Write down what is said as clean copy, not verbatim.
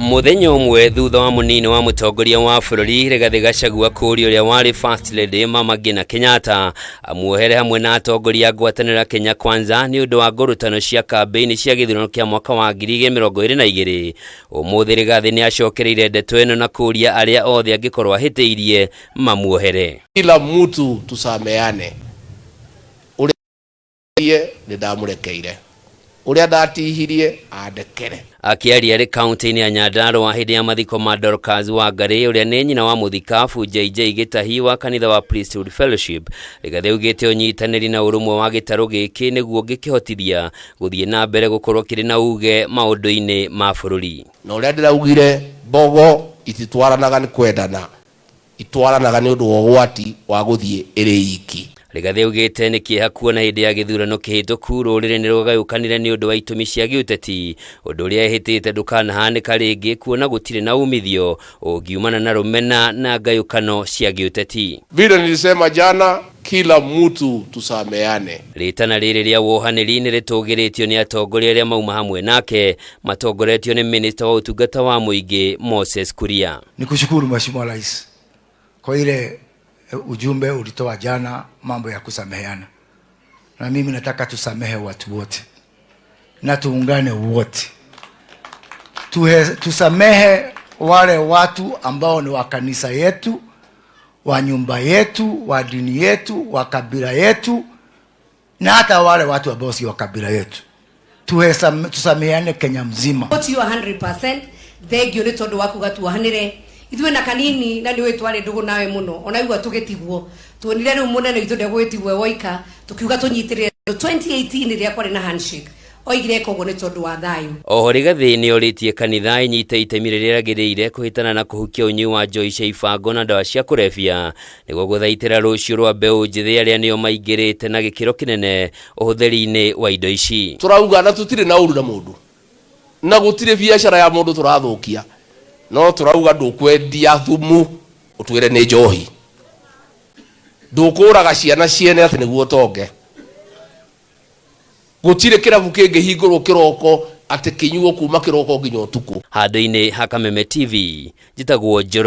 Muthenya umwe thutha wa munini wa mutongoria wa bururi Rigathi GACHAGUA kuuria uria wari First Lady Mama Ngina Kenyatta amwohere hamwe na atongoria ngwatanĩra Kenya Kwanza ni undu wa ngurutano cia kambeini cia githurano kia mwaka wa 2022. Umuthi Rigathi ni acokereire ndeto eno na kuuria aria othe angikorwo ahitiirie mamwohere. Kila mtu tusameane. Uria ni ndamurekeire. Uria ndatihirie andekere. AKIARIA ri kaunti-ini ya NYANDARUA hindi ya mathiko ma Dorcas wa Ngari uria ni nyina wa muthikabu GITAHI wa kanitha wa Priesthood Fellowship. Rigathi augite unyitaniri na urumwe wa gitaru giki niguo gikihotithia guthie na mbere gukorwo kiri na uge maundu-ini ma bururi. Na uria ndiraugire bogo ititwaranaga ni kwendana, itwaranaga ni undu wa gwati wa guthie iri iki. Rigathi augite ni kieha kuona hindi ya githurano kihituku rurire ni rugayukanire ni undu wa itumi cia giuteti, undu uria ehitite ndukanahanika ringi kuona gutire na umithio ungiumana na rumena na ngayukano cia giuteti. Vile nilisema jana, kila mtu tusameane. Ritana riri ria wohaniri ni ritugiritio ni atongoria aria mauma hamwe nake matongoretio ni Minister wa utungata wa muingi Moses Kuria. Nikushukuru Mheshimiwa Rais kwa ile ujumbe ulitoa jana, mambo ya kusameheana. Na mimi nataka tusamehe watu wote na tuungane wote. Tusamehe wale watu ambao ni wa kanisa yetu, wa nyumba yetu, wa dini yetu, wa kabila yetu, na hata wale watu ambao si wa kabila yetu. Tusameheane Kenya mzima. 100% thegio ni tondu waku gatuhanire ithuĩ na kanini na niwe tware ndugu nawe muno ona igwa tugetigwo tuonire ri munene ithu ndegwitigwe woika tukiuga tunyitirire 2018 ria kwari na handshake oigire kogo ni tondu wa thayu. Oho Rigathi ni oritie kanitha inyite itemi riria ragiriire kuhitana na kuhukia unyi wa njoi cia ibango na ndawa cia kurebia niguo guthaitira ruciu rwa mbeu njithi aria nio maingirite na gikiro kinene uhuthiri-ini wa indo ici. Turauga na tutire na uru na mundu na gutire biashara ya mundu turathukia, no turauga ndukwendia thumu utwire ni njohi, ndukuraga ciana ciene ati niguo tonge, gutire kirabu kingihingurwo kiroko ati kinyuo kuma kiroko nginya utuku. Handu-ini ha Kameme TV, njitagwo